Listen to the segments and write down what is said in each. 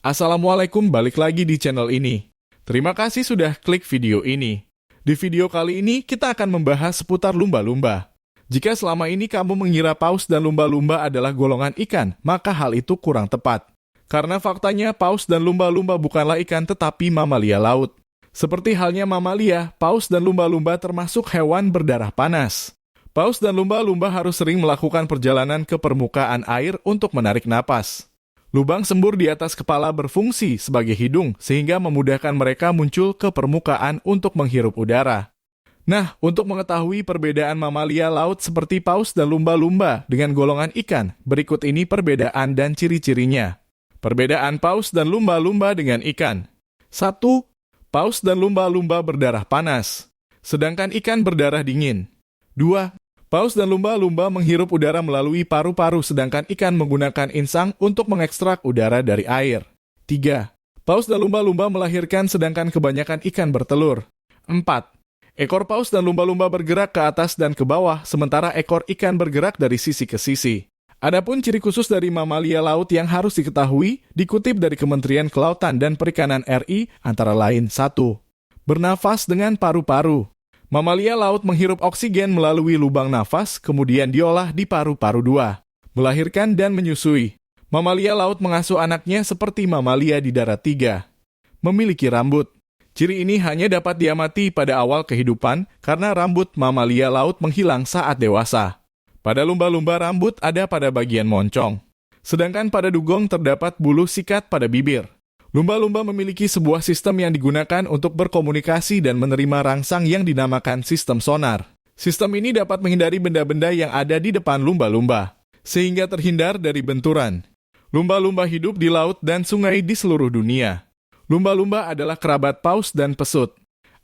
Assalamualaikum, balik lagi di channel ini. Terima kasih sudah klik video ini. Di video kali ini kita akan membahas seputar lumba-lumba. Jika selama ini kamu mengira paus dan lumba-lumba adalah golongan ikan, maka hal itu kurang tepat. Karena faktanya paus dan lumba-lumba bukanlah ikan tetapi mamalia laut. Seperti halnya mamalia, paus dan lumba-lumba termasuk hewan berdarah panas. Paus dan lumba-lumba harus sering melakukan perjalanan ke permukaan air untuk menarik napas. Lubang sembur di atas kepala berfungsi sebagai hidung sehingga memudahkan mereka muncul ke permukaan untuk menghirup udara. Nah, untuk mengetahui perbedaan mamalia laut seperti paus dan lumba-lumba dengan golongan ikan, berikut ini perbedaan dan ciri-cirinya. Perbedaan paus dan lumba-lumba dengan ikan. 1. Paus dan lumba-lumba berdarah panas, sedangkan ikan berdarah dingin. 2. Paus dan lumba-lumba menghirup udara melalui paru-paru sedangkan ikan menggunakan insang untuk mengekstrak udara dari air. 3. Paus dan lumba-lumba melahirkan sedangkan kebanyakan ikan bertelur. 4. Ekor paus dan lumba-lumba bergerak ke atas dan ke bawah sementara ekor ikan bergerak dari sisi ke sisi. Adapun ciri khusus dari mamalia laut yang harus diketahui dikutip dari Kementerian Kelautan dan Perikanan RI antara lain 1. Bernafas dengan paru-paru. Mamalia laut menghirup oksigen melalui lubang nafas, kemudian diolah di paru-paru 2. Melahirkan dan menyusui. Mamalia laut mengasuh anaknya seperti mamalia di darat 3. Memiliki rambut. Ciri ini hanya dapat diamati pada awal kehidupan karena rambut mamalia laut menghilang saat dewasa. Pada lumba-lumba rambut ada pada bagian moncong. Sedangkan pada dugong terdapat bulu sikat pada bibir. Lumba-lumba memiliki sebuah sistem yang digunakan untuk berkomunikasi dan menerima rangsang yang dinamakan sistem sonar. Sistem ini dapat menghindari benda-benda yang ada di depan lumba-lumba, sehingga terhindar dari benturan. Lumba-lumba hidup di laut dan sungai di seluruh dunia. Lumba-lumba adalah kerabat paus dan pesut.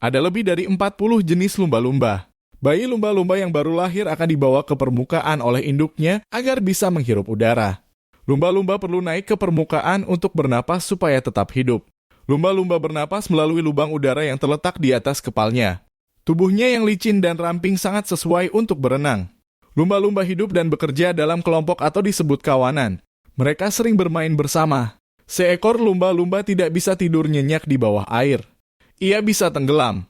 Ada lebih dari 40 jenis lumba-lumba. Bayi lumba-lumba yang baru lahir akan dibawa ke permukaan oleh induknya agar bisa menghirup udara. Lumba-lumba perlu naik ke permukaan untuk bernapas supaya tetap hidup. Lumba-lumba bernapas melalui lubang udara yang terletak di atas kepalanya. Tubuhnya yang licin dan ramping sangat sesuai untuk berenang. Lumba-lumba hidup dan bekerja dalam kelompok atau disebut kawanan. Mereka sering bermain bersama. Seekor lumba-lumba tidak bisa tidur nyenyak di bawah air. Ia bisa tenggelam.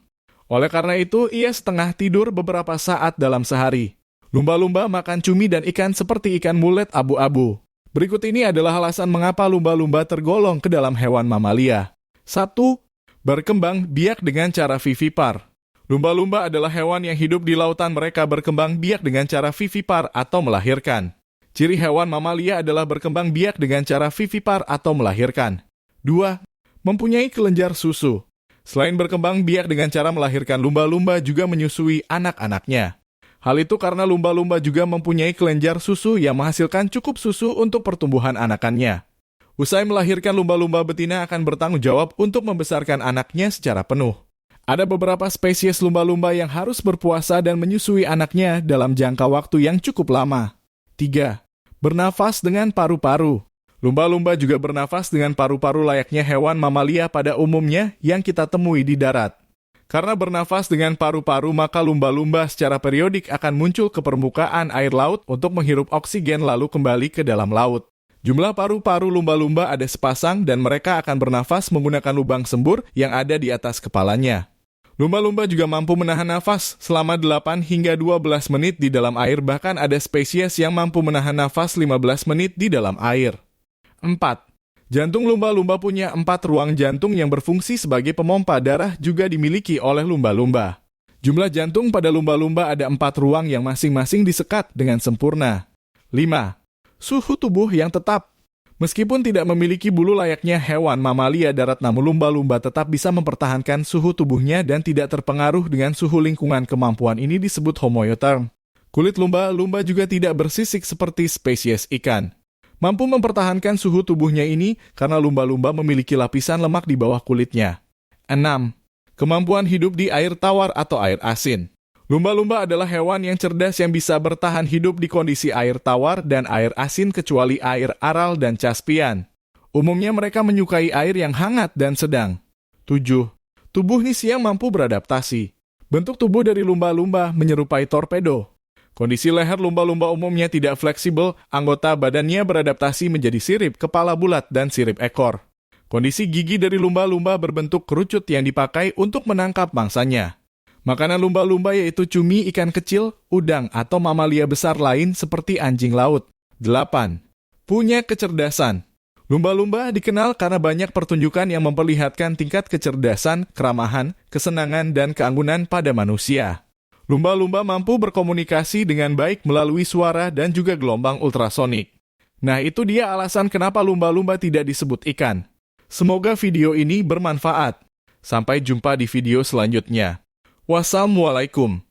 Oleh karena itu, ia setengah tidur beberapa saat dalam sehari. Lumba-lumba makan cumi dan ikan seperti ikan mulet abu-abu. Berikut ini adalah alasan mengapa lumba-lumba tergolong ke dalam hewan mamalia. 1. Berkembang biak dengan cara vivipar. Lumba-lumba adalah hewan yang hidup di lautan, mereka berkembang biak dengan cara vivipar atau melahirkan. Ciri hewan mamalia adalah berkembang biak dengan cara vivipar atau melahirkan. 2. Mempunyai kelenjar susu. Selain berkembang biak dengan cara melahirkan, lumba-lumba juga menyusui anak-anaknya. Hal itu karena lumba-lumba juga mempunyai kelenjar susu yang menghasilkan cukup susu untuk pertumbuhan anakannya. Usai melahirkan, lumba-lumba betina akan bertanggung jawab untuk membesarkan anaknya secara penuh. Ada beberapa spesies lumba-lumba yang harus berpuasa dan menyusui anaknya dalam jangka waktu yang cukup lama. 3. Bernafas dengan paru-paru. Lumba-lumba juga bernafas dengan paru-paru layaknya hewan mamalia pada umumnya yang kita temui di darat. Karena bernafas dengan paru-paru, maka lumba-lumba secara periodik akan muncul ke permukaan air laut untuk menghirup oksigen lalu kembali ke dalam laut. Jumlah paru-paru lumba-lumba ada sepasang dan mereka akan bernafas menggunakan lubang sembur yang ada di atas kepalanya. Lumba-lumba juga mampu menahan nafas selama 8 hingga 12 menit di dalam air, bahkan ada spesies yang mampu menahan nafas 15 menit di dalam air. 4. Jantung lumba-lumba punya 4 ruang jantung yang berfungsi sebagai pemompa darah juga dimiliki oleh lumba-lumba. Jumlah jantung pada lumba-lumba ada 4 ruang yang masing-masing disekat dengan sempurna. 5. Suhu tubuh yang tetap. Meskipun tidak memiliki bulu layaknya hewan mamalia darat, namun lumba-lumba tetap bisa mempertahankan suhu tubuhnya dan tidak terpengaruh dengan suhu lingkungan. Kemampuan ini disebut homeotherm. Kulit lumba-lumba juga tidak bersisik seperti spesies ikan. Mampu mempertahankan suhu tubuhnya ini karena lumba-lumba memiliki lapisan lemak di bawah kulitnya. 6. Kemampuan hidup di air tawar atau air asin. Lumba-lumba adalah hewan yang cerdas yang bisa bertahan hidup di kondisi air tawar dan air asin kecuali air aral dan caspian. Umumnya mereka menyukai air yang hangat dan sedang. 7. Tubuh nis yang mampu beradaptasi. Bentuk tubuh dari lumba-lumba menyerupai torpedo. Kondisi leher lumba-lumba umumnya tidak fleksibel, anggota badannya beradaptasi menjadi sirip, kepala bulat, dan sirip ekor. Kondisi gigi dari lumba-lumba berbentuk kerucut yang dipakai untuk menangkap mangsanya. Makanan lumba-lumba yaitu cumi, ikan kecil, udang, atau mamalia besar lain seperti anjing laut. 8. Punya kecerdasan. Lumba-lumba dikenal karena banyak pertunjukan yang memperlihatkan tingkat kecerdasan, keramahan, kesenangan, dan keanggunan pada manusia. Lumba-lumba mampu berkomunikasi dengan baik melalui suara dan juga gelombang ultrasonik. Nah, itu dia alasan kenapa lumba-lumba tidak disebut ikan. Semoga video ini bermanfaat. Sampai jumpa di video selanjutnya. Wassalamualaikum.